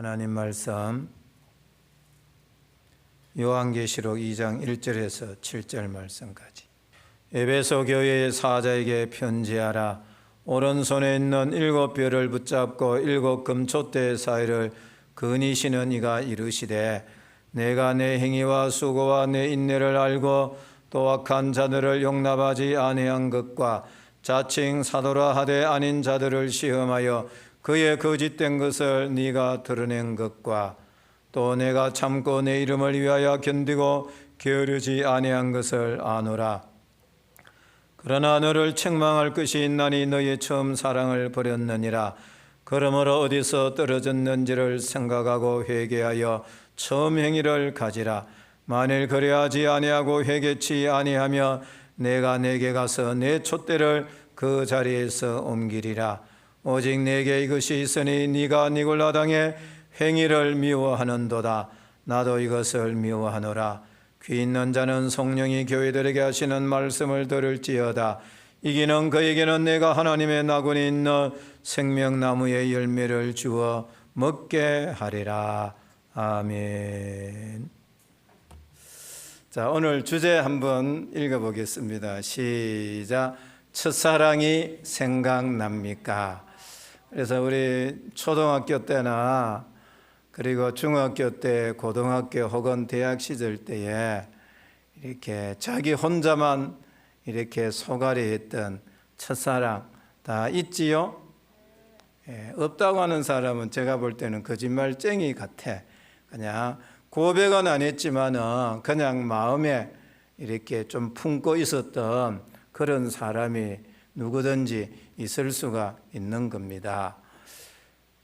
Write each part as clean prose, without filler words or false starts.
하나님 말씀 요한계시록 2장 1절에서 7절 말씀까지. 에베소 교회의 사자에게 편지하라. 오른손에 있는 7별을 붙잡고 7 금촛대 사이를 거니시는 이가 이르시되, 내가 내 행위와 수고와 내 인내를 알고 또 악한 자들을 용납하지 아니한 것과 자칭 사도라 하되 아닌 자들을 시험하여 그의 거짓된 것을 네가 드러낸 것과 또 내가 참고 내 이름을 위하여 견디고 게으르지 아니한 것을 아노라. 그러나 너를 책망할 것이 있나니 너의 처음 사랑을 버렸느니라. 그러므로 어디서 떨어졌는지를 생각하고 회개하여 처음 행위를 가지라. 만일 그리하지 아니하고 회개치 아니하며 내가 내게 가서 내 촛대를 그 자리에서 옮기리라. 오직 내게 이것이 있으니 네가 니골라 당의 행위를 미워하는도다. 나도 이것을 미워하노라. 귀 있는 자는 성령이 교회들에게 하시는 말씀을 들을지어다. 이기는 그에게는 내가 하나님의 나군이 있는 생명나무의 열매를 주어 먹게 하리라. 아멘. 자, 오늘 주제 한번 읽어보겠습니다. 시작. 첫사랑이 생각납니까? 그래서 우리 초등학교 때나 그리고 중학교 때, 고등학교 혹은 대학 시절 때에 이렇게 자기 혼자만 이렇게 소갈이 했던 첫사랑 다 있지요? 없다고 하는 사람은 제가 볼 때는 거짓말쟁이 같아. 그냥 고백은 안 했지만은 그냥 마음에 이렇게 좀 품고 있었던 그런 사람이 누구든지 있을 수가 있는 겁니다.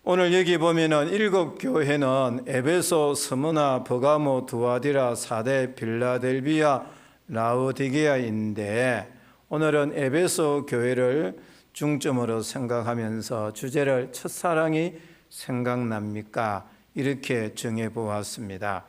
오늘 여기 보면은 7 교회는 에베소, 스무나, 버가모, 두아디라, 사데, 빌라델비아, 라오디게아인데 오늘은 에베소 교회를 중점으로 생각하면서 주제를 첫사랑이 생각납니까? 이렇게 정해 보았습니다.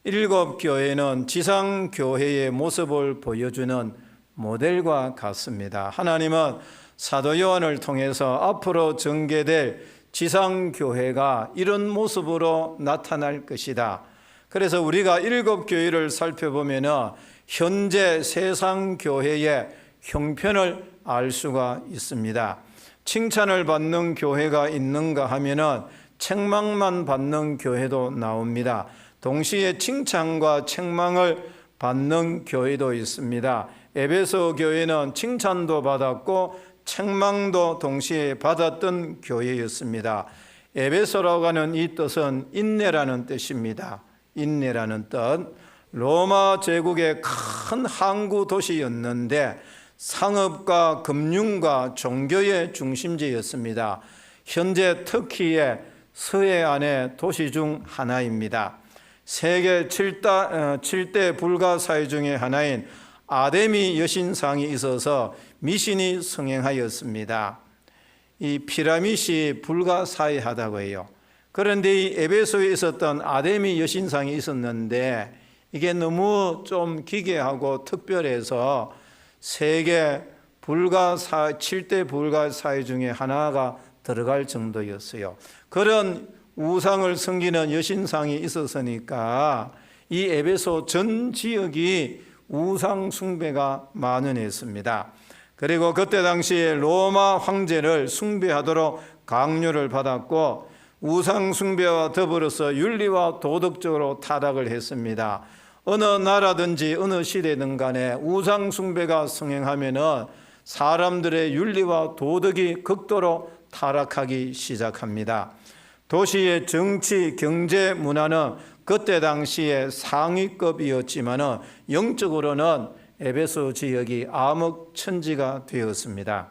7 교회는 지상 교회의 모습을 보여주는 모델과 같습니다. 하나님은 사도 요한을 통해서 앞으로 전개될 지상 교회가 이런 모습으로 나타날 것이다. 그래서 우리가 7 교회를 살펴보면 현재 세상 교회의 형편을 알 수가 있습니다. 칭찬을 받는 교회가 있는가 하면은 책망만 받는 교회도 나옵니다. 동시에 칭찬과 책망을 받는 교회도 있습니다. 에베소 교회는 칭찬도 받았고 책망도 동시에 받았던 교회였습니다. 에베소라고 하는 이 뜻은 인내라는 뜻입니다. 인내라는 뜻. 로마 제국의 큰 항구 도시였는데 상업과 금융과 종교의 중심지였습니다. 현재 터키의 서해안의 도시 중 하나입니다. 세계 7대 불가사의 중에 하나인 아데미 여신상이 있어서 미신이 성행하였습니다. 이 피라밋이 불가사의하다고 해요. 그런데 이 에베소에 있었던 아데미 여신상이 있었는데 이게 너무 좀 기괴하고 특별해서 세계 7대 불가사의 중에 하나가 들어갈 정도였어요. 그런 우상을 섬기는 여신상이 있었으니까 이 에베소 전 지역이 우상 숭배가 만연했습니다. 그리고 그때 당시에 로마 황제를 숭배하도록 강요를 받았고 우상 숭배와 더불어서 윤리와 도덕적으로 타락을 했습니다. 어느 나라든지 어느 시대든 간에 우상 숭배가 성행하면은 사람들의 윤리와 도덕이 극도로 타락하기 시작합니다. 도시의 정치, 경제, 문화는 그때 당시에 상위급이었지만 영적으로는 에베소 지역이 암흑천지가 되었습니다.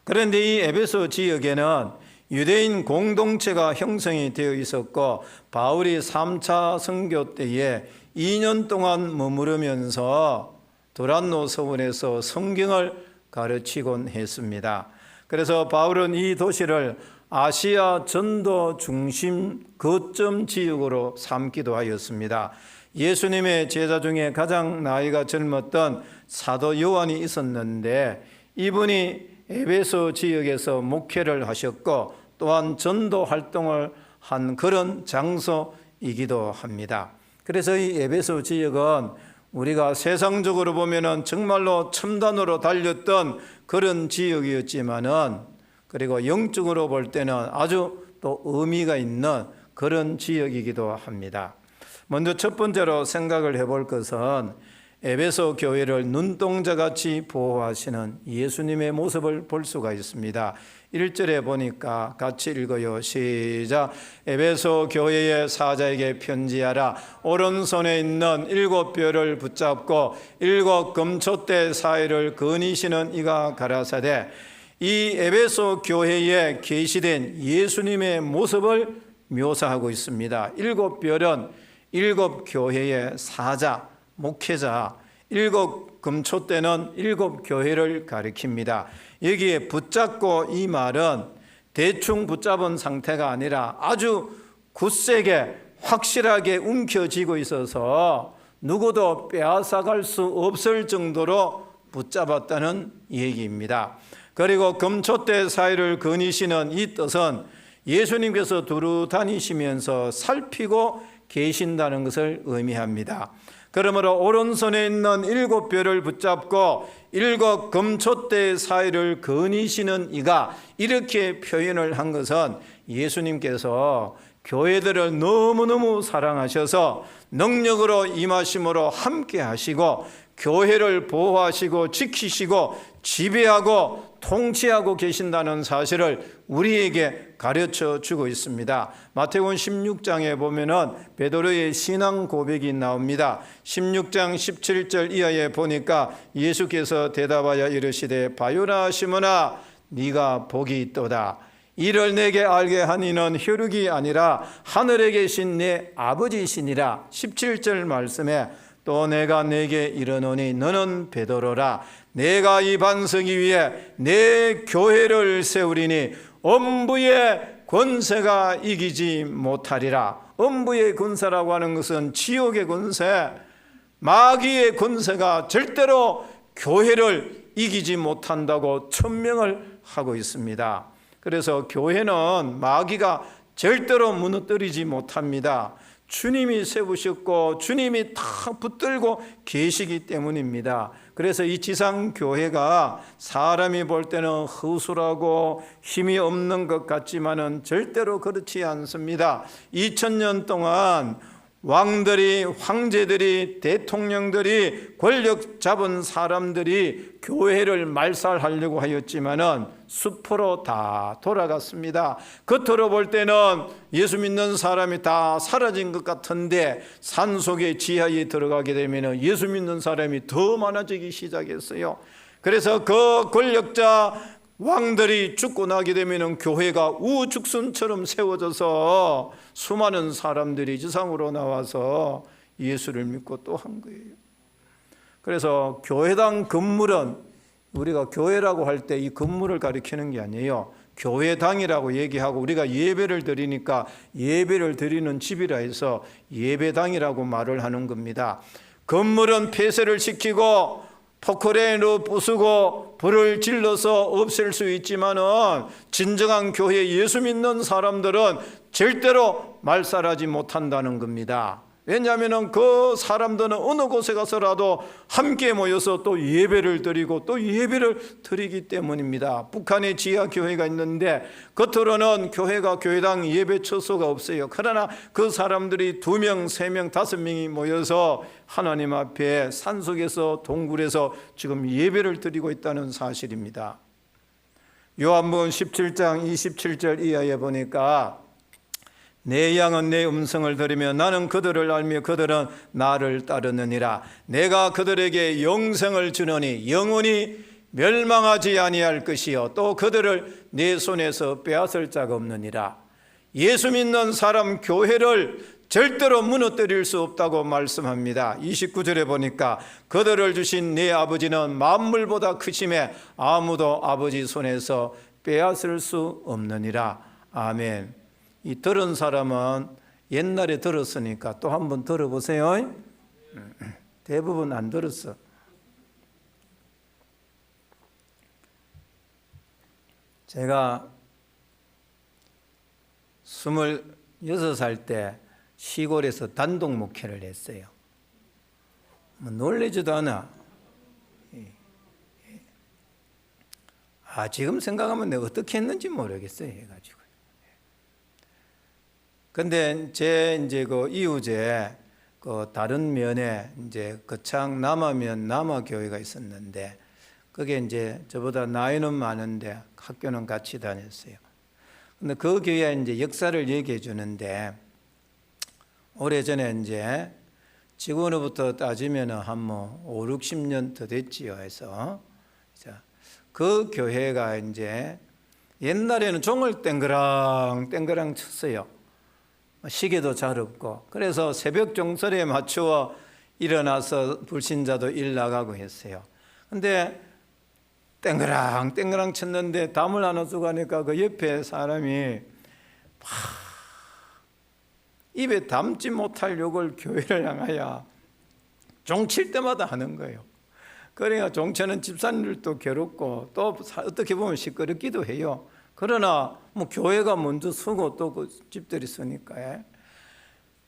그런데 이 에베소 지역에는 유대인 공동체가 형성이 되어 있었고 바울이 3차 선교 때에 2년 동안 머무르면서 도란노 서원에서 성경을 가르치곤 했습니다. 그래서 바울은 이 도시를 아시아 전도 중심 거점 지역으로 삼기도 하였습니다. 예수님의 제자 중에 가장 나이가 젊었던 사도 요한이 있었는데 이분이 에베소 지역에서 목회를 하셨고 또한 전도 활동을 한 그런 장소이기도 합니다. 그래서 이 에베소 지역은 우리가 세상적으로 보면은 정말로 첨단으로 달렸던 그런 지역이었지만은, 그리고 영적으로 볼 때는 아주 또 의미가 있는 그런 지역이기도 합니다. 먼저 첫 번째로 생각을 해볼 것은 에베소 교회를 눈동자같이 보호하시는 예수님의 모습을 볼 수가 있습니다. 1절에 보니까 같이 읽어요. 시작. 에베소 교회의 사자에게 편지하라. 오른손에 있는 7뼈를 붙잡고 7 금촛대 사이를 거니시는 이가 가라사대. 이 에베소 교회에 계시된 예수님의 모습을 묘사하고 있습니다. 7뼈는 7 교회의 사자, 목회자, 7 금촛대는 7 교회를 가리킵니다. 여기에 붙잡고 이 말은 대충 붙잡은 상태가 아니라 아주 굳세게 확실하게 움켜쥐고 있어서 누구도 빼앗아갈 수 없을 정도로 붙잡았다는 얘기입니다. 그리고 금촛대 사이를 거니시는 이 뜻은 예수님께서 두루 다니시면서 살피고 계신다는 것을 의미합니다. 그러므로 오른손에 있는 7뼈를 붙잡고 7 금촛대 사이를 거니시는 이가, 이렇게 표현을 한 것은 예수님께서 교회들을 너무너무 사랑하셔서 능력으로 임하심으로 함께 하시고 교회를 보호하시고 지키시고 지배하고 통치하고 계신다는 사실을 우리에게 가르쳐 주고 있습니다. 마태복음 16장에 보면은 베드로의 신앙 고백이 나옵니다. 16장 17절 이하에 보니까 예수께서 대답하여 이르시되 바요나 시몬아 네가 복이 있도다. 이를 내게 알게 한 이는 혈육이 아니라 하늘에 계신 내 아버지시니라. 17절 말씀에 또 내가 내게 이르노니 너는 베드로라. 내가 이 반석 위에 내 교회를 세우리니 음부의 권세가 이기지 못하리라. 음부의 권세라고 하는 것은 지옥의 권세, 마귀의 권세가 절대로 교회를 이기지 못한다고 천명을 하고 있습니다. 그래서 교회는 마귀가 절대로 무너뜨리지 못합니다. 주님이 세우셨고 주님이 다 붙들고 계시기 때문입니다. 그래서 이 지상교회가 사람이 볼 때는 허술하고 힘이 없는 것 같지만은 절대로 그렇지 않습니다. 2000년 동안 왕들이, 황제들이, 대통령들이, 권력 잡은 사람들이 교회를 말살하려고 하였지만은 수포로 다 돌아갔습니다. 겉으로 볼 때는 예수 믿는 사람이 다 사라진 것 같은데 산속의 지하에 들어가게 되면 예수 믿는 사람이 더 많아지기 시작했어요. 그래서 그 권력자 왕들이 죽고 나게 되면 교회가 우죽순처럼 세워져서 수많은 사람들이 지상으로 나와서 예수를 믿고 또 한 거예요. 그래서 교회당 건물은 우리가 교회라고 할 때 이 건물을 가리키는 게 아니에요. 교회당이라고 얘기하고 우리가 예배를 드리니까 예배를 드리는 집이라 해서 예배당이라고 말을 하는 겁니다. 건물은 폐쇄를 시키고 포크레인으로 부수고 불을 질러서 없앨 수 있지만은 진정한 교회 예수 믿는 사람들은 절대로 말살하지 못한다는 겁니다. 왜냐하면 그 사람들은 어느 곳에 가서라도 함께 모여서 또 예배를 드리고 또 예배를 드리기 때문입니다. 북한에 지하교회가 있는데 겉으로는 교회가 교회당 예배 처소가 없어요. 그러나 그 사람들이 2명, 3명, 5명이 모여서 하나님 앞에 산속에서 동굴에서 지금 예배를 드리고 있다는 사실입니다. 요한복음 17장 27절 이하에 보니까 내 양은 내 음성을 들으며 나는 그들을 알며 그들은 나를 따르느니라. 내가 그들에게 영생을 주노니 영원히 멸망하지 아니할 것이요 또 그들을 내 손에서 빼앗을 자가 없느니라. 예수 믿는 사람 교회를 절대로 무너뜨릴 수 없다고 말씀합니다. 29절에 보니까 그들을 주신 내 아버지는 만물보다 크심에 아무도 아버지 손에서 빼앗을 수 없느니라. 아멘. 이 들은 사람은 옛날에 들었으니까 또 한 번 들어보세요. 대부분 안 들었어. 제가 6살 때 시골에서 단독 목회를 했어요. 뭐 놀라지도 않아. 지금 생각하면 내가 어떻게 했는지 모르겠어요. 해가지고. 근데 이제 그 이후제 그 다른 면에 이제 거창 남하면 남하교회가 있었는데, 그게 이제 저보다 나이는 많은데 학교는 같이 다녔어요. 근데 그 교회 이제 역사를 얘기해 주는데, 오래전에 이제 지금으로부터 따지면 한 뭐 5, 60년 더 됐지요. 해서 그 교회가 이제 옛날에는 종을 땡그랑 쳤어요. 시계도 잘 없고. 그래서 새벽 종설에 맞추어 일어나서 불신자도 일 나가고 했어요. 근데 땡그랑 쳤는데 담을 하나 쓰고 하니까 그 옆에 사람이 입에 담지 못할 욕을 교회를 향하여 종칠 때마다 하는 거예요. 그러니까 종치는 집사님들도 괴롭고 또 어떻게 보면 시끄럽기도 해요. 그러나 뭐 교회가 먼저 쓰고 또 그 집들이 쓰니까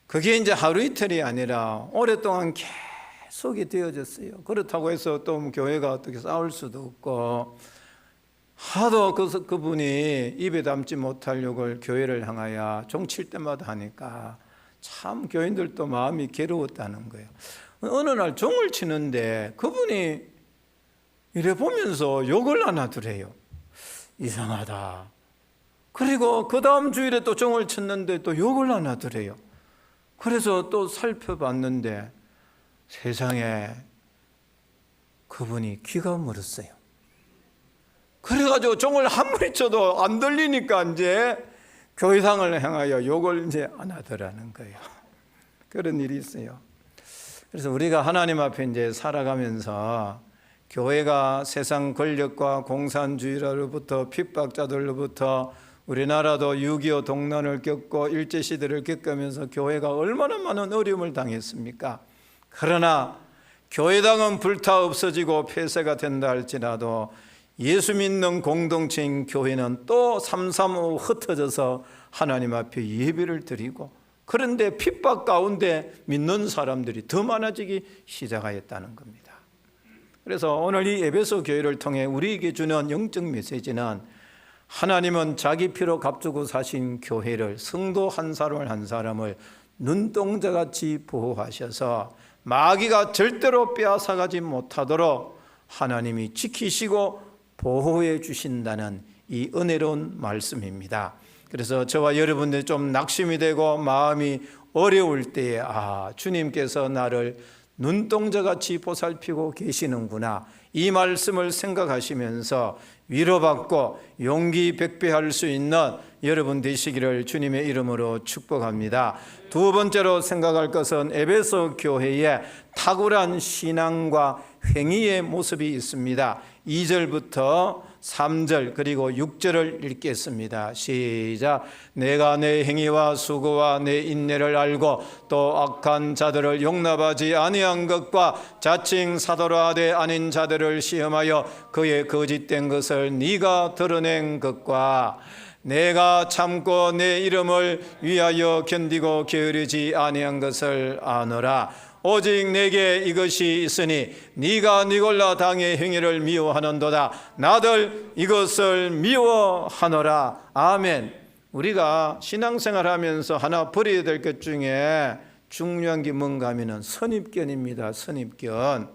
그게 이제 하루 이틀이 아니라 오랫동안 계속이 되어졌어요. 그렇다고 해서 또 뭐 교회가 어떻게 싸울 수도 없고, 하도 그분이 입에 담지 못할 욕을 교회를 향하여 종칠 때마다 하니까 참 교인들도 마음이 괴로웠다는 거예요. 어느 날 종을 치는데 그분이 이래 보면서 욕을 안 하더래요. 이상하다. 그리고 그 다음 주일에 또 종을 쳤는데 또 욕을 안 하더래요. 그래서 또 살펴봤는데 세상에 그분이 귀가 멀었어요. 그래가지고 종을 아무리 쳐도 안 들리니까 이제 교회상을 향하여 욕을 이제 안 하더라는 거예요. 그런 일이 있어요. 그래서 우리가 하나님 앞에 이제 살아가면서 교회가 세상 권력과 공산주의로부터 핍박자들로부터, 우리나라도 6.25 동란을 겪고 일제시대를 겪으면서 교회가 얼마나 많은 어려움을 당했습니까? 그러나 교회당은 불타 없어지고 폐쇄가 된다 할지라도 예수 믿는 공동체인 교회는 또 삼삼오오 흩어져서 하나님 앞에 예배를 드리고, 그런데 핍박 가운데 믿는 사람들이 더 많아지기 시작하였다는 겁니다. 그래서 오늘 이 에베소 교회를 통해 우리에게 주는 영적 메시지는, 하나님은 자기 피로 값주고 사신 교회를, 성도 한 사람을 한 사람을 눈동자같이 보호하셔서 마귀가 절대로 빼앗아가지 못하도록 하나님이 지키시고 보호해 주신다는 이 은혜로운 말씀입니다. 그래서 저와 여러분들 좀 낙심이 되고 마음이 어려울 때에 주님께서 나를 눈동자같이 보살피고 계시는구나, 이 말씀을 생각하시면서 위로받고 용기 백배할 수 있는 여러분 되시기를 주님의 이름으로 축복합니다. 두 번째로 생각할 것은 에베소 교회의 탁월한 신앙과 행위의 모습이 있습니다. 2절부터 3절 그리고 6절을 읽겠습니다. 시작. 내가 내 행위와 수고와 내 인내를 알고 또 악한 자들을 용납하지 아니한 것과 자칭 사도라 하되 아닌 자들을 시험하여 그의 거짓된 것을 네가 드러낸 것과 내가 참고 내 이름을 위하여 견디고 게으르지 아니한 것을 아노라. 오직 내게 이것이 있으니 네가 니골라 당의 행위를 미워하는도다. 나들 이것을 미워하노라. 아멘. 우리가 신앙생활하면서 하나 버려야 될 것 중에 중요한 게 뭔가 하면은 선입견입니다. 선입견.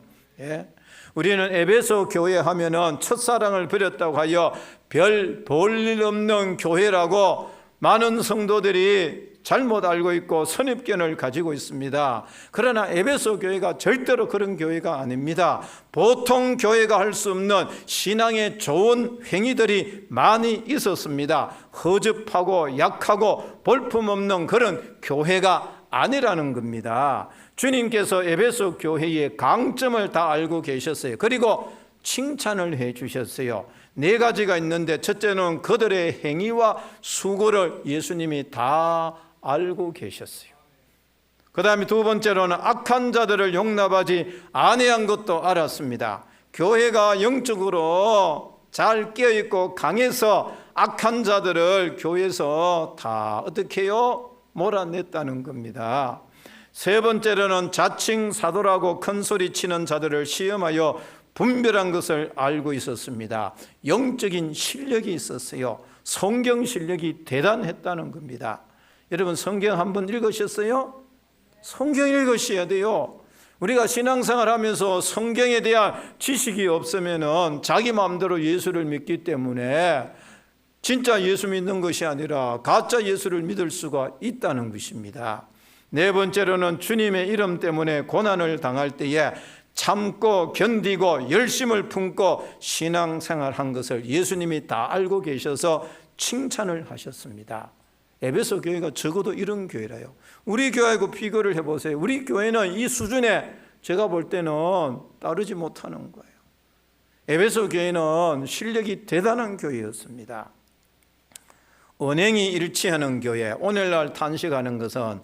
우리는 에베소 교회 하면은 첫사랑을 버렸다고 하여 별 볼일 없는 교회라고 많은 성도들이 잘못 알고 있고 선입견을 가지고 있습니다. 그러나 에베소 교회가 절대로 그런 교회가 아닙니다. 보통 교회가 할 수 없는 신앙의 좋은 행위들이 많이 있었습니다. 허접하고 약하고 볼품없는 그런 교회가 아니라는 겁니다. 주님께서 에베소 교회의 강점을 다 알고 계셨어요. 그리고 칭찬을 해 주셨어요. 4가지가 있는데, 첫째는 그들의 행위와 수고를 예수님이 다 알고 계셨어요. 그 다음에 두 번째로는 악한 자들을 용납하지 아니한 것도 알았습니다. 교회가 영적으로 잘 깨어있고 강해서 악한 자들을 교회에서 다 어떻게 해요? 몰아냈다는 겁니다. 세 번째로는 자칭 사도라고 큰 소리 치는 자들을 시험하여 분별한 것을 알고 있었습니다. 영적인 실력이 있었어요. 성경 실력이 대단했다는 겁니다. 여러분, 성경 한번 읽으셨어요? 성경 읽으셔야 돼요. 우리가 신앙생활 하면서 성경에 대한 지식이 없으면 자기 마음대로 예수를 믿기 때문에 진짜 예수 믿는 것이 아니라 가짜 예수를 믿을 수가 있다는 것입니다. 네 번째로는 주님의 이름 때문에 고난을 당할 때에 참고 견디고 열심을 품고 신앙생활한 것을 예수님이 다 알고 계셔서 칭찬을 하셨습니다. 에베소 교회가 적어도 이런 교회라요. 우리 교회하고 비교를 해보세요. 우리 교회는 이 수준에 제가 볼 때는 따르지 못하는 거예요. 에베소 교회는 실력이 대단한 교회였습니다. 언행이 일치하는 교회, 오늘날 탄식하는 것은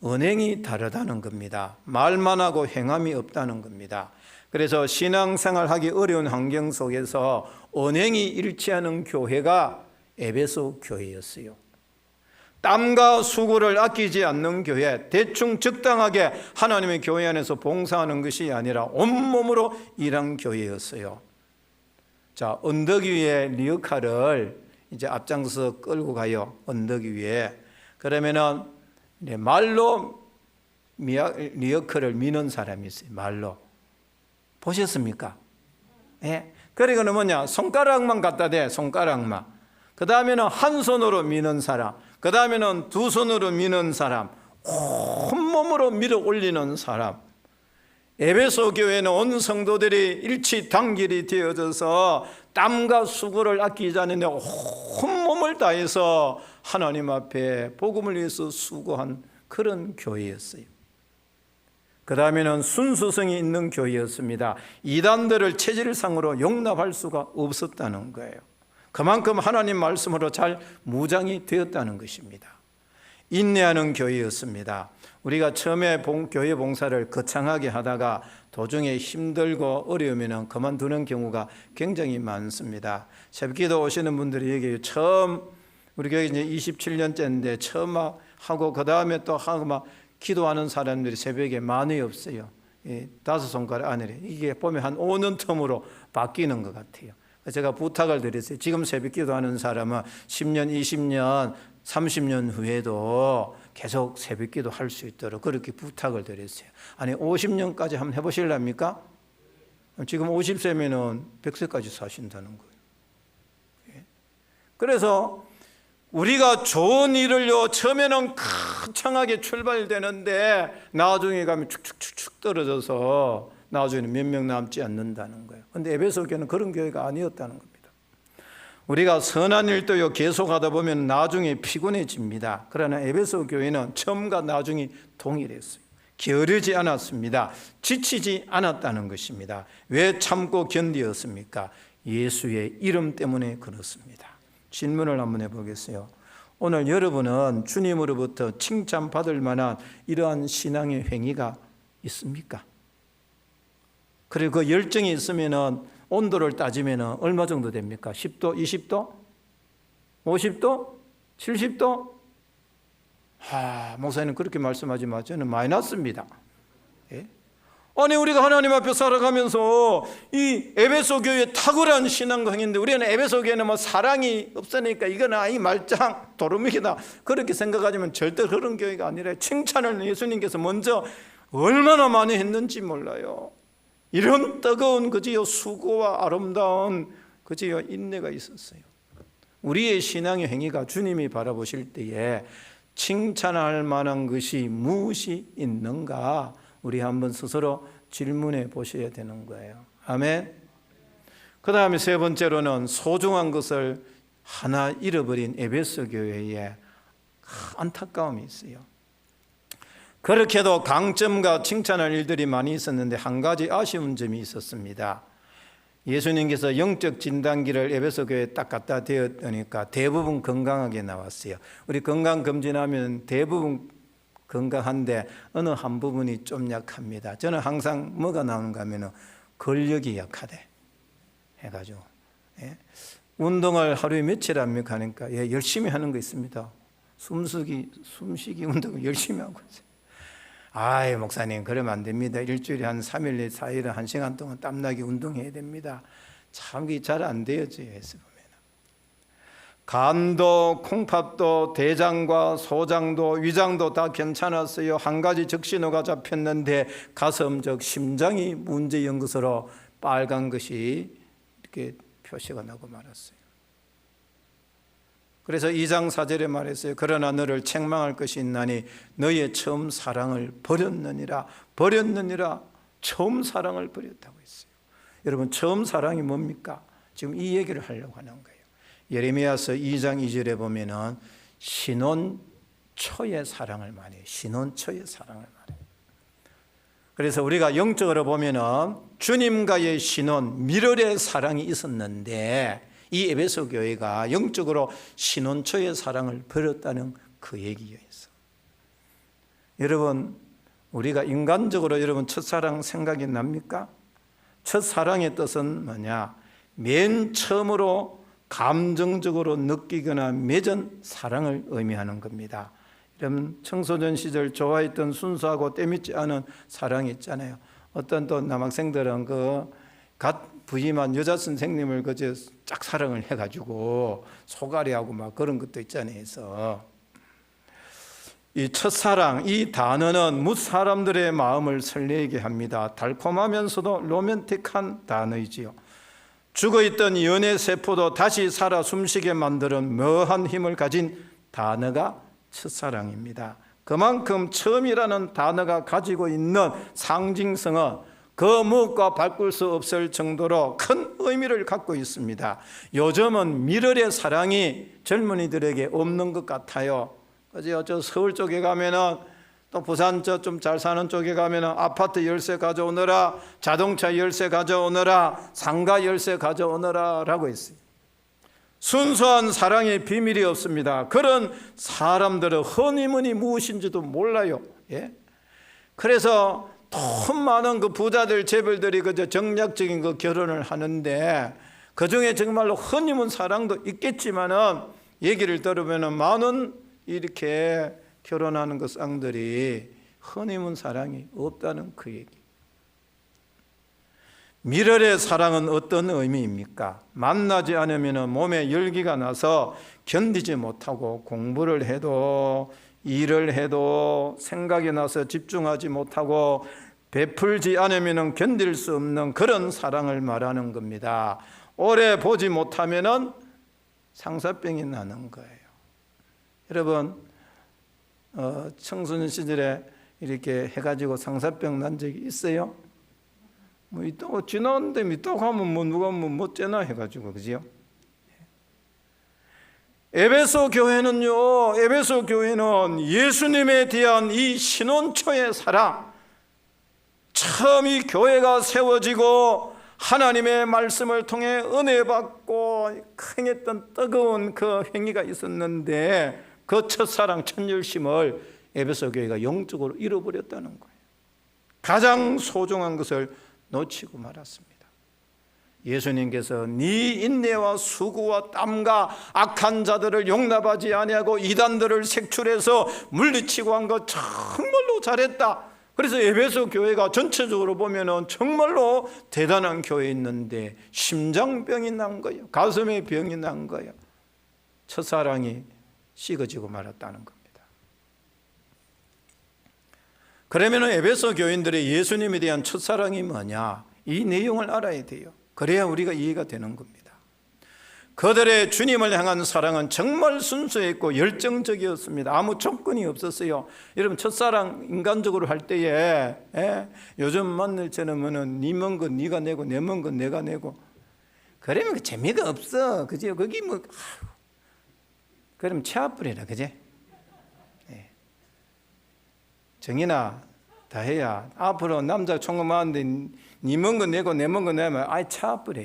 언행이 다르다는 겁니다. 말만 하고 행함이 없다는 겁니다. 그래서 신앙생활하기 어려운 환경 속에서 언행이 일치하는 교회가 에베소 교회였어요. 땀과 수고를 아끼지 않는 교회, 대충 적당하게 하나님의 교회 안에서 봉사하는 것이 아니라 온몸으로 일한 교회였어요. 자, 언덕 위에 리어카를 이제 앞장서 끌고 가요. 언덕 위에. 그러면은 말로 리어카를 미는 사람이 있어요. 말로. 보셨습니까? 예. 그러니까 뭐냐? 손가락만 갖다 대, 손가락만. 그 다음에는 한 손으로 미는 사람. 그 다음에는 두 손으로 미는 사람. 온몸으로 밀어 올리는 사람. 에베소 교회는 온 성도들이 일치단결이 되어져서 땀과 수고를 아끼지 않는데 온몸을 다해서 하나님 앞에 복음을 위해서 수고한 그런 교회였어요. 그 다음에는 순수성이 있는 교회였습니다. 이단들을 체질상으로 용납할 수가 없었다는 거예요. 그만큼 하나님 말씀으로 잘 무장이 되었다는 것입니다. 인내하는 교회였습니다. 우리가 처음에 교회 봉사를 거창하게 하다가 도중에 힘들고 어려우면 그만두는 경우가 굉장히 많습니다. 새벽기도 오시는 분들이 얘기해요. 처음 우리 교회 이제 27년째인데 처음 막 하고 그 다음에 또 하고 막 기도하는 사람들이 새벽에 많이 없어요. 5손가락 안에 이게 보면 한 5년 텀으로 바뀌는 것 같아요. 제가 부탁을 드렸어요. 지금 새벽 기도하는 사람은 10년, 20년, 30년 후에도 계속 새벽 기도 할 수 있도록 그렇게 부탁을 드렸어요. 아니 50년까지 한번 해보실랍니까? 지금 50세면은 100세까지 사신다는 거예요. 그래서 우리가 좋은 일을요 처음에는 거창하게 출발되는데 나중에 가면 축축축축 떨어져서 나중에는 몇 명 남지 않는다는 거예요. 그런데 에베소 교회는 그런 교회가 아니었다는 겁니다. 우리가 선한 일도요 계속하다 보면 나중에 피곤해집니다. 그러나 에베소 교회는 처음과 나중이 동일했어요. 게으르지 않았습니다. 지치지 않았다는 것입니다. 왜 참고 견디었습니까? 예수의 이름 때문에 그렇습니다. 질문을 한번 해보겠어요. 오늘 여러분은 주님으로부터 칭찬받을 만한 이러한 신앙의 행위가 있습니까? 그리고 그 열정이 있으면 온도를 따지면 얼마 정도 됩니까? 10도, 20도, 50도, 70도? 목사님 그렇게 말씀하지 마. 저는 마이너스입니다. 예? 아니 우리가 하나님 앞에 살아가면서 이 에베소 교회의 탁월한 신앙과 행위인데 우리는 에베소 교회는 뭐 사랑이 없으니까 이거는 이 말짱 도루묵이다 그렇게 생각하지만 절대 그런 교회가 아니라 칭찬을 예수님께서 먼저 얼마나 많이 했는지 몰라요. 이런 뜨거운 그지요 수고와 아름다운 그지요 인내가 있었어요. 우리의 신앙의 행위가 주님이 바라보실 때에 칭찬할 만한 것이 무엇이 있는가 우리 한번 스스로 질문해 보셔야 되는 거예요. 아멘. 그 다음에 세 번째로는 소중한 것을 하나 잃어버린 에베소 교회에 안타까움이 있어요. 그렇게도 강점과 칭찬할 일들이 많이 있었는데 한 가지 아쉬운 점이 있었습니다. 예수님께서 영적 진단기를 에베소 교회에 딱 갖다 대었으니까 대부분 건강하게 나왔어요. 우리 건강검진하면 대부분 건강한데 어느 한 부분이 좀 약합니다. 저는 항상 뭐가 나오는가 하면 근력이 약하대 해가지고 운동을 하루에 며칠 합니까 하니까 열심히 하는 거 있습니다. 숨쉬기 운동을 열심히 하고 있어요. 아이, 목사님, 그러면 안 됩니다. 일주일에 한 3일, 4일은 1시간 동안 땀나게 운동해야 됩니다. 참, 그게 잘 안 돼요, 해서 보면. 간도, 콩팥도, 대장과 소장도, 위장도 다 괜찮았어요. 한 가지 적신호가 잡혔는데 가슴적 심장이 문제인 것으로 빨간 것이 이렇게 표시가 나고 말았어요. 그래서 2장 4절에 말했어요. 그러나 너를 책망할 것이 있나니 너의 처음 사랑을 버렸느니라. 처음 사랑을 버렸다고 했어요. 여러분, 처음 사랑이 뭡니까? 지금 이 얘기를 하려고 하는 거예요. 예레미야서 2장 2절에 보면은 신혼 초의 사랑을 말해요. 신혼 초의 사랑을 말해요. 그래서 우리가 영적으로 보면은 주님과의 신혼, 밀월의 사랑이 있었는데 이 에베소 교회가 영적으로 신혼초의 사랑을 버렸다는 그 얘기였어. 여러분, 우리가 인간적으로 여러분 첫사랑 생각이 납니까? 첫사랑의 뜻은 뭐냐? 맨 처음으로 감정적으로 느끼거나 맺은 사랑을 의미하는 겁니다. 여러분, 청소년 시절 좋아했던 순수하고 때묻지 않은 사랑이 있잖아요. 어떤 또 남학생들은 갓 부임한 여자 선생님을 그저 짝사랑을 해가지고 소가리하고 막 그런 것도 있잖아요. 그래서 이 첫사랑, 이 단어는 뭇 사람들의 마음을 설레게 합니다. 달콤하면서도 로맨틱한 단어이지요. 죽어있던 연애 세포도 다시 살아 숨쉬게 만드는 묘한 힘을 가진 단어가 첫사랑입니다. 그만큼 처음이라는 단어가 가지고 있는 상징성은 그 무엇과 바꿀 수 없을 정도로 큰 의미를 갖고 있습니다. 요즘은 밀월의 사랑이 젊은이들에게 없는 것 같아요. 그죠? 저 서울 쪽에 가면은 또 부산 저 좀 잘 사는 쪽에 가면은 아파트 열쇠 가져오느라, 자동차 열쇠 가져오느라, 상가 열쇠 가져오느라 라고 있어요. 순수한 사랑의 비밀이 없습니다. 그런 사람들은 허니문이 무엇인지도 몰라요. 예? 그래서 돈 많은 그 부자들, 재벌들이 그저 정략적인 그 결혼을 하는데 그 중에 정말로 허니문 사랑도 있겠지만은 얘기를 들으면은 많은 이렇게 결혼하는 그 쌍들이 허니문 사랑이 없다는 그 얘기. 밀월의 사랑은 어떤 의미입니까? 만나지 않으면 몸에 열기가 나서 견디지 못하고 공부를 해도 일을 해도 생각이 나서 집중하지 못하고 베풀지 않으면 견딜 수 없는 그런 사랑을 말하는 겁니다. 오래 보지 못하면 상사병이 나는 거예요. 여러분, 청소년 시절에 이렇게 해가지고 상사병 난 적이 있어요? 뭐 이따가 지나는데 이따가 하면 뭐 누가 뭐 째나 해가지고, 그지요? 에베소 교회는요, 에베소 교회는 예수님에 대한 이 신혼초의 사랑, 처음 이 교회가 세워지고 하나님의 말씀을 통해 은혜 받고 행했던 뜨거운 그 행위가 있었는데 그 첫사랑, 첫열심을 에베소 교회가 영적으로 잃어버렸다는 거예요. 가장 소중한 것을 놓치고 말았습니다. 예수님께서 네 인내와 수고와 땀과 악한 자들을 용납하지 아니하고 이단들을 색출해서 물리치고 한 거 정말로 잘했다. 그래서 에베소 교회가 전체적으로 보면은 정말로 대단한 교회였는데 심장병이 난 거예요. 가슴에 병이 난 거예요. 첫사랑이 식어지고 말았다는 겁니다. 그러면 에베소 교인들의 예수님에 대한 첫사랑이 뭐냐? 이 내용을 알아야 돼요. 그래야 우리가 이해가 되는 겁니다. 그들의 주님을 향한 사랑은 정말 순수했고 열정적이었습니다. 아무 조건이 없었어요. 여러분, 첫사랑 인간적으로 할 때에 요즘 만날처럼은 네 먼 건 네가 내고 내 먼 건 내가 내고 그러면 그 재미가 없어. 그죠? 거기 뭐 그럼 채아뿌리라, 그제? 정인아, 다혜야, 앞으로 남자 총각 많은데 네 먼 건 내고 내 먼 건 내면 아이 차버려.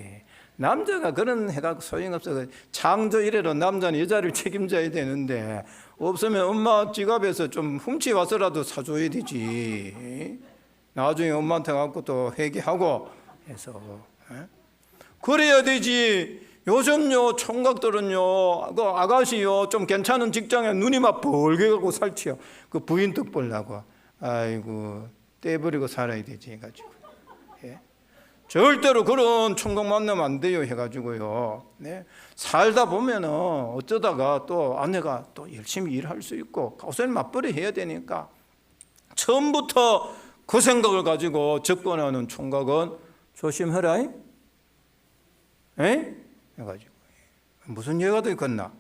남자가 그런 해가 소용없어. 창조 이래로 남자는 여자를 책임져야 되는데 없으면 엄마 지갑에서 좀 훔치와서라도 사줘야 되지. 나중에 엄마한테 갖고 또 회개하고 해서 그래야 되지. 요즘요 총각들은요 그 아가씨요 좀 괜찮은 직장에 눈이 막 벌게 가고 살찌요. 그 부인 득 보려고 아이고 떼버리고 살아야 되지 해가지고 예? 절대로 그런 총각 만나면 안 돼요 해가지고요. 네? 살다 보면은 어쩌다가 또 아내가 또 열심히 일할 수 있고 가수님 맞벌이 해야 되니까 처음부터 그 생각을 가지고 접근하는 총각은 조심해라. 에? 해가지고 무슨 예가 되겠나?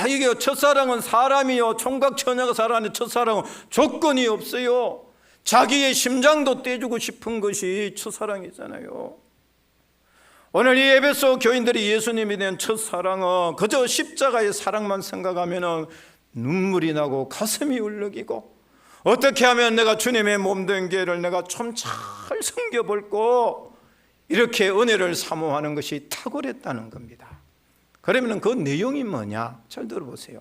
이게 첫사랑은 사람이요. 총각 처녀가 살아가는 첫사랑은 조건이 없어요. 자기의 심장도 떼주고 싶은 것이 첫사랑이잖아요. 오늘 이 에베소 교인들이 예수님에 대한 첫사랑은 그저 십자가의 사랑만 생각하면 눈물이 나고 가슴이 울렁이고 어떻게 하면 내가 주님의 몸된 교회를 내가 좀 잘 섬겨볼고 이렇게 은혜를 사모하는 것이 탁월했다는 겁니다. 그러면 그 내용이 뭐냐? 잘 들어보세요.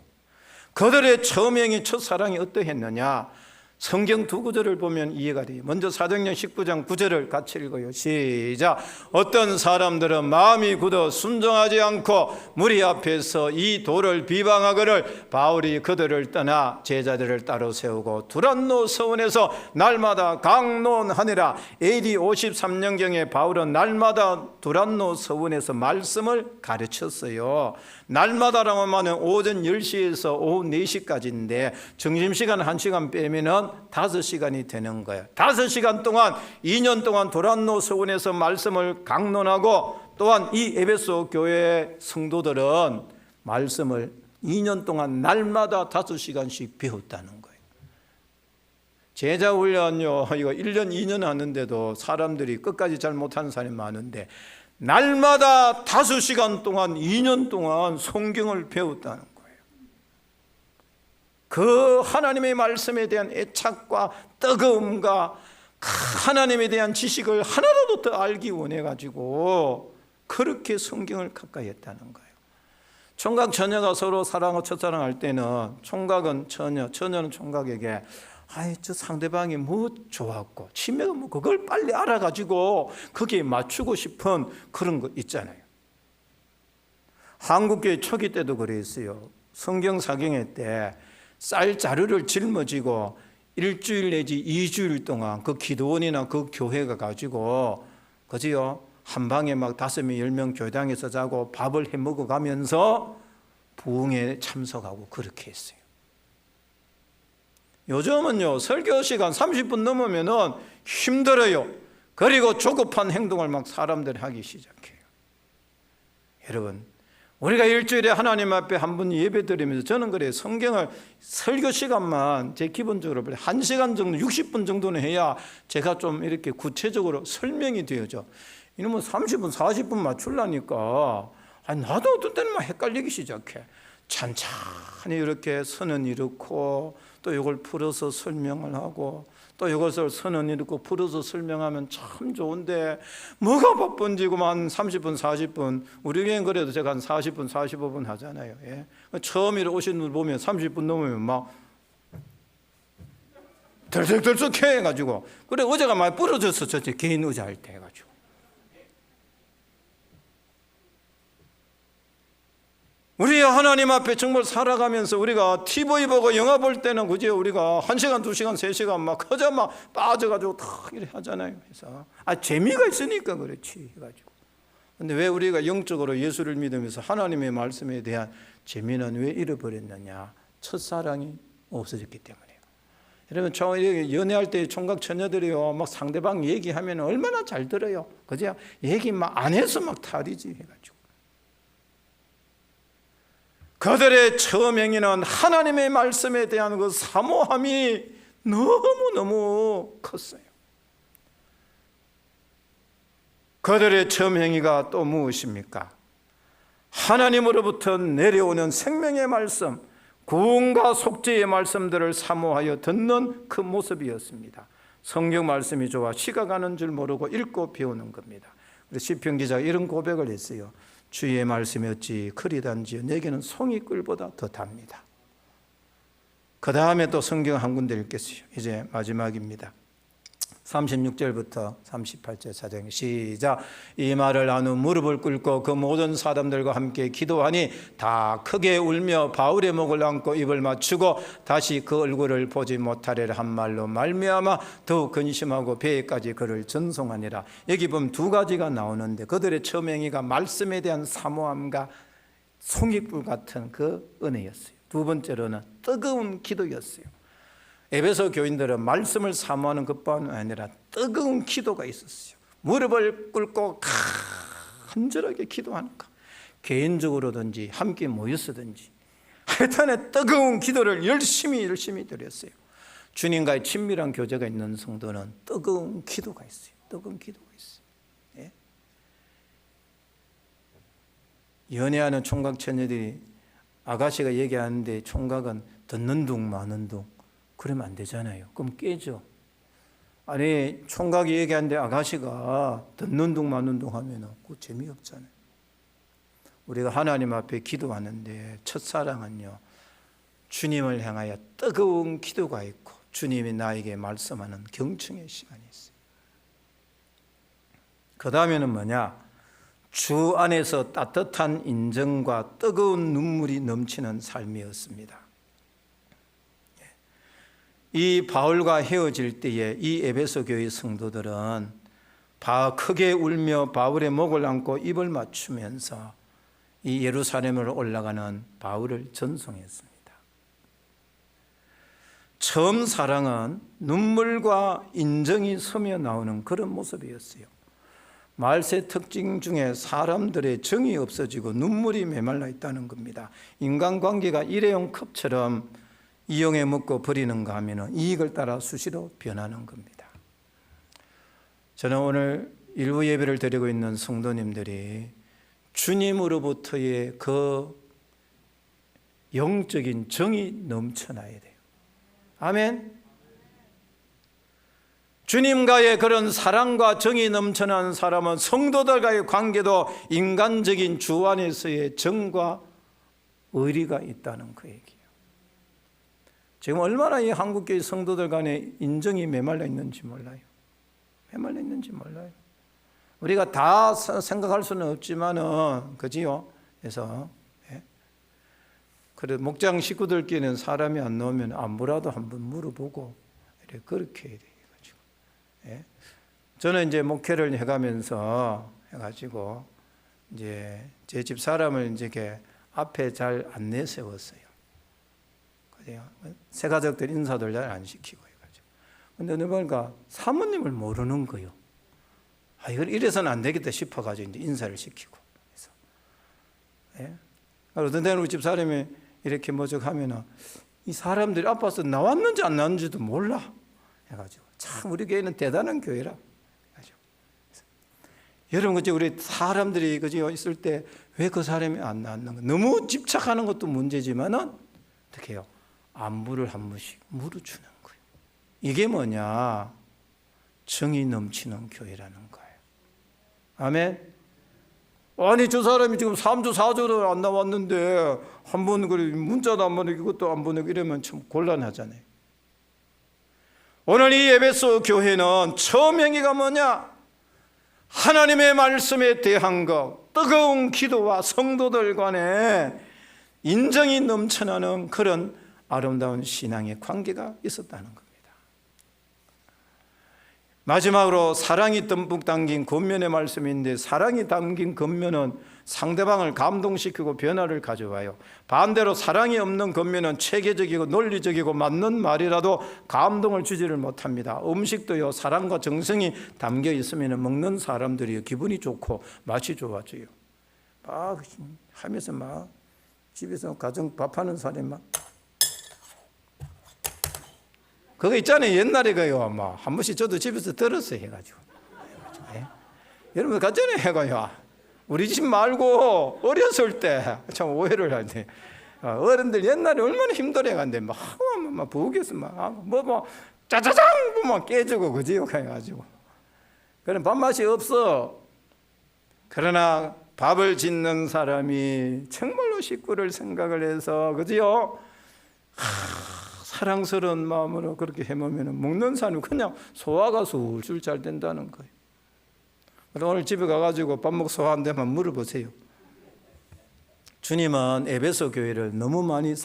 그들의 처음행이 첫사랑이 어떠했느냐? 성경 두 구절을 보면 이해가 돼요. 먼저 사도행전 19장 9절을 같이 읽어요. 시작. 어떤 사람들은 마음이 굳어 순종하지 않고 무리 앞에서 이 도를 비방하거늘 바울이 그들을 떠나 제자들을 따로 세우고 두란노 서원에서 날마다 강론하니라. AD 53년경에 바울은 날마다 두란노 서원에서 말씀을 가르쳤어요. 날마다라고 하면 오전 10시에서 오후 4시까지인데 점심시간 1시간 빼면은 5시간이 되는 거예요. 5시간 동안 2년 동안 두란노 서원에서 말씀을 강론하고 또한 이 에베소 교회 성도들은 말씀을 2년 동안 날마다 5시간씩 배웠다는 거예요. 제자 훈련요 이거 1년 2년 하는데도 사람들이 끝까지 잘 못하는 사람이 많은데 날마다 5시간 동안 2년 동안 성경을 배웠다는 거예요. 그 하나님의 말씀에 대한 애착과 뜨거움과 하나님에 대한 지식을 하나라도 더 알기 원해가지고 그렇게 성경을 가까이 했다는 거예요. 총각 처녀가 서로 사랑하고 첫사랑할 때는 총각은 처녀, 처녀는 총각에게 저 상대방이 뭐 좋았고 치매가 뭐 그걸 빨리 알아가지고 거기에 맞추고 싶은 그런 거 있잖아요. 한국교회 초기 때도 그랬어요. 성경 사경회 때 쌀 자루를 짊어지고 1주일 내지 2주일 동안 그 기도원이나 그 교회가 가지고 그지요 한 방에 막 5명 10명 교당에서 자고 밥을 해 먹어가면서 부흥에 참석하고 그렇게 했어요. 요즘은요 설교 시간 30분 넘으면은 힘들어요. 그리고 조급한 행동을 막 사람들이 하기 시작해요. 여러분 우리가 일주일에 하나님 앞에 한 번 예배 드리면서 저는 그래요. 성경을 설교 시간만 제 기본적으로 1시간 정도 60분 정도는 해야 제가 좀 이렇게 구체적으로 설명이 되어져. 이놈은 30분 40분 맞추려니까 나도 어떤 때는 막 헷갈리기 시작해. 찬찬히 이렇게 선은 이렇고 또 이걸 풀어서 설명을 하고 또 이것을 선은 이렇고 풀어서 설명하면 참 좋은데 뭐가 바쁜지고만 30분 40분 우리 교회는 그래도 제가 한 40분 45분 하잖아요. 예? 처음에 오신 분 보면 30분 넘으면 막 덜썩덜썩 해가지고 그래 의자가 많이 부러졌어. 저 개인 의자 할 때 해가지고 우리 하나님 앞에 정말 살아가면서 우리가 TV 보고 영화 볼 때는 그죠 우리가 1시간 2시간 3시간 막 그저 막 빠져가지고 탁 이렇게 하잖아요. 그래서 재미가 있으니까 그렇지 해가지고 근데 왜 우리가 영적으로 예수를 믿으면서 하나님의 말씀에 대한 재미는 왜 잃어버렸느냐? 첫사랑이 없어졌기 때문이에요. 여러분 연애할 때 총각 처녀들이요 막 상대방 얘기하면 얼마나 잘 들어요. 그죠? 얘기 막 안 해서 막 탈이지 해가지고 그들의 처음 행위는 하나님의 말씀에 대한 그 사모함이 너무너무 컸어요. 그들의 처음 행위가 또 무엇입니까? 하나님으로부터 내려오는 생명의 말씀, 구원과 속죄의 말씀들을 사모하여 듣는 그 모습이었습니다. 성경 말씀이 좋아 시가 가는 줄 모르고 읽고 배우는 겁니다. 시편 기자가 이런 고백을 했어요. 주의 말씀이 어찌 그리 단지요 내게는 송이꿀보다 더 답니다. 그 다음에 또 성경 한 군데 읽겠어요. 이제 마지막입니다. 36절부터 38절 사정 시작. 이 말을 한 후 무릎을 꿇고 그 모든 사람들과 함께 기도하니 다 크게 울며 바울의 목을 안고 입을 맞추고 다시 그 얼굴을 보지 못하리라 한 말로 말미암아 더욱 근심하고 배에까지 그를 전송하니라. 여기 보면 두 가지가 나오는데 그들의 처음 행위가 말씀에 대한 사모함과 송이불 같은 그 은혜였어요. 두 번째로는 뜨거운 기도였어요. 에베소 교인들은 말씀을 사모하는 것뿐만 아니라 뜨거운 기도가 있었어요. 무릎을 꿇고 간절하게 기도하는 것, 개인적으로든지 함께 모였든지 하여튼에 뜨거운 기도를 열심히 드렸어요. 주님과의 친밀한 교제가 있는 성도는 뜨거운 기도가 있어요. 뜨거운 기도가 있어요. 예? 연애하는 총각 처녀들이 아가씨가 얘기하는데 총각은 듣는 둥 마는 둥 그러면 안 되잖아요. 그럼 깨죠. 아니 총각이 얘기하는데 아가씨가 듣는 둥 마는 둥 하면 그거 재미없잖아요. 우리가 하나님 앞에 기도하는데 첫사랑은요, 주님을 향하여 뜨거운 기도가 있고 주님이 나에게 말씀하는 경청의 시간이 있어요. 그 다음에는 뭐냐? 주 안에서 따뜻한 인정과 뜨거운 눈물이 넘치는 삶이었습니다. 이 바울과 헤어질 때에 이 에베소 교회 성도들은 크게 울며 바울의 목을 안고 입을 맞추면서 이 예루살렘으로 올라가는 바울을 전송했습니다. 처음 사랑은 눈물과 인정이 서며 나오는 그런 모습이었어요. 말세 특징 중에 사람들의 정이 없어지고 눈물이 메말라 있다는 겁니다. 인간관계가 일회용 컵처럼 이용해 먹고 버리는가 하면 이익을 따라 수시로 변하는 겁니다. 저는 오늘 일부 예배를 드리고 있는 성도님들이 주님으로부터의 그 영적인 정이 넘쳐나야 돼요. 아멘. 주님과의 그런 사랑과 정이 넘쳐나는 사람은 성도들과의 관계도 인간적인 주 안에서의 정과 의리가 있다는 그 얘기예요. 지금 얼마나 이 한국교회 성도들 간에 인정이 메말라 있는지 몰라요. 메말라 있는지 몰라요. 우리가 다 생각할 수는 없지만은, 그지요? 그래서, 예. 그래, 목장 식구들끼리는 사람이 안 나오면 안부라도 한번 물어보고, 이렇게 그렇게 해야 돼가지고. 예. 저는 이제 목회를 해가지고, 이제 제 집 사람을 이제 앞에 잘 안 내세웠어요. 새 가족들 인사들 잘 안 시키고 해가지고. 근데 보니까 사모님을 모르는 거요. 이걸 이래서는 안 되겠다 싶어가지고 이제 인사를 시키고. 그래서, 예? 어떤 데는 우리 집 사람이 이렇게 하면은 이 사람들이 아파서 나왔는지 안 나왔는지도 몰라. 해가지고. 참, 우리 교회는 대단한 교회라. 해가지고. 여러분, 그치, 우리 사람들이, 그치, 있을 때 왜 그 사람이 안 나왔는가. 너무 집착하는 것도 문제지만은, 어떻게 해요? 안부를 한 번씩 물어주는 거예요. 이게 뭐냐? 정이 넘치는 교회라는 거예요. 아멘. 아니 저 사람이 지금 3주 4주를 안 나왔는데 한 번 문자도 안 보내고 이것도 안 보내고 이러면 참 곤란하잖아요. 오늘 이 에베소 교회는 처음 행위가 뭐냐? 하나님의 말씀에 대한 것, 뜨거운 기도와 성도들 간에 인정이 넘쳐나는 그런 아름다운 신앙의 관계가 있었다는 겁니다. 마지막으로 사랑이 듬뿍 담긴 겉면의 말씀인데, 사랑이 담긴 겉면은 상대방을 감동시키고 변화를 가져와요. 반대로 사랑이 없는 겉면은 체계적이고 논리적이고 맞는 말이라도 감동을 주지를 못합니다. 음식도요, 사랑과 정성이 담겨 있으면 먹는 사람들이 기분이 좋고 맛이 좋아져요. 막 하면서 막 집에서 가정 밥하는 사람이 막 그거 있잖아요. 옛날에 그요, 막 한 번씩 저도 집에서 들었어요. 해가지고. 예? 여러분 갔잖아요. 해가요. 우리 집 말고 어렸을 때 참 오해를 하는데, 어른들 옛날에 얼마나 힘들어간데 막 부엌에서 뭐 짜자잔 막 깨지고 그지요. 해가지고. 그런 밥맛이 없어. 그러나 밥을 짓는 사람이 정말로 식구를 생각을 해서, 그지요? 사랑스러운 마음으로 그렇게 해먹으면 먹는 사람이 그냥 소화가 술술 잘 된다는 거예요. 오늘 집에 가가지고 밥 먹고 소화 안 되면 물어보세요. 주님은 에베소 교회를 너무 많이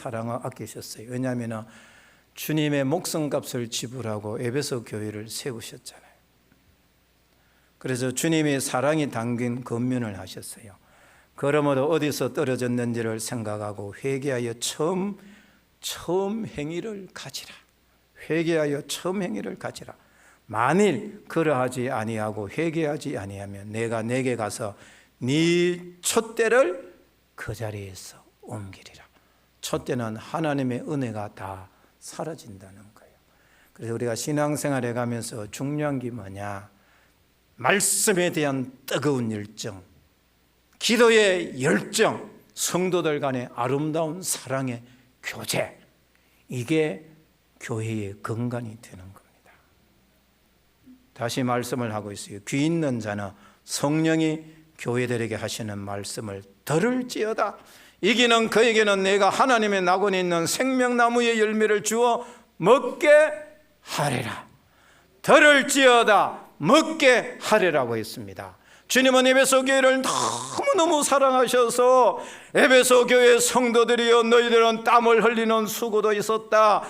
아끼셨어요. 왜냐하면 주님의 목숨값을 지불하고 에베소 교회를 세우셨잖아요. 그래서 주님이 사랑이 담긴 권면을 하셨어요. 그러므로 어디서 떨어졌는지를 생각하고 회개하여 처음 행위를 가지라. 회개하여 처음 행위를 가지라. 만일 그러하지 아니하고 회개하지 아니하면 내가 내게 가서 네 촛대를 그 자리에서 옮기리라. 촛대는 하나님의 은혜가 다 사라진다는 거예요. 그래서 우리가 신앙생활에 가면서 중요한 게 뭐냐? 말씀에 대한 뜨거운 열정, 기도의 열정, 성도들 간의 아름다운 사랑의 교제, 이게 교회의 근간이 되는 겁니다. 다시 말씀을 하고 있어요. 귀 있는 자는 성령이 교회들에게 하시는 말씀을 들을지어다. 이기는 그에게는 내가 하나님의 낙원에 있는 생명나무의 열매를 주어 먹게 하리라. 들을지어다, 먹게 하리라고 했습니다. 주님은 에베소 교회를 너무너무 사랑하셔서 에베소 교회 성도들이여 너희들은 땀을 흘리는 수고도 있었다,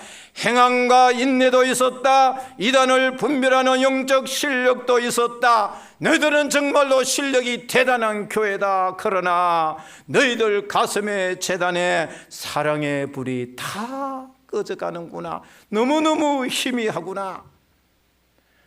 행함과 인내도 있었다, 이단을 분별하는 영적 실력도 있었다. 너희들은 정말로 실력이 대단한 교회다. 그러나 너희들 가슴에 재단에 사랑의 불이 다 꺼져가는구나. 너무너무 희미하구나.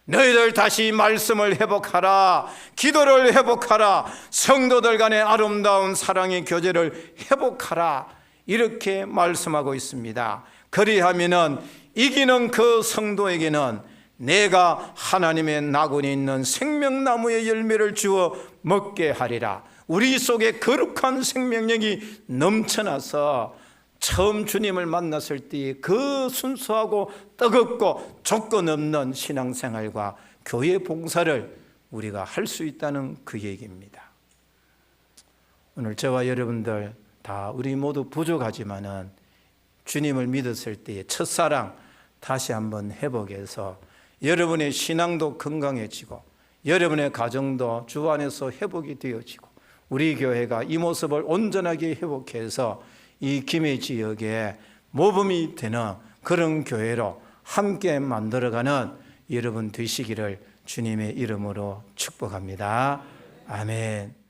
너희들 다시 말씀을 회복하라. 기도를 회복하라. 성도들 간의 아름다운 사랑의 교제를 회복하라. 이렇게 말씀하고 있습니다. 그리하면은 이기는 그 성도에게는 내가 하나님의 낙원에 있는 생명나무의 열매를 주어 먹게 하리라. 우리 속에 거룩한 생명력이 넘쳐나서 처음 주님을 만났을 때 그 순수하고 뜨겁고 조건 없는 신앙생활과 교회 봉사를 우리가 할 수 있다는 그 얘기입니다. 오늘 저와 여러분들 다 우리 모두 부족하지만은 주님을 믿었을 때의 첫사랑 다시 한번 회복해서 여러분의 신앙도 건강해지고 여러분의 가정도 주 안에서 회복이 되어지고 우리 교회가 이 모습을 온전하게 회복해서 이 김해 지역에 모범이 되는 그런 교회로 함께 만들어가는 여러분 되시기를 주님의 이름으로 축복합니다. 아멘.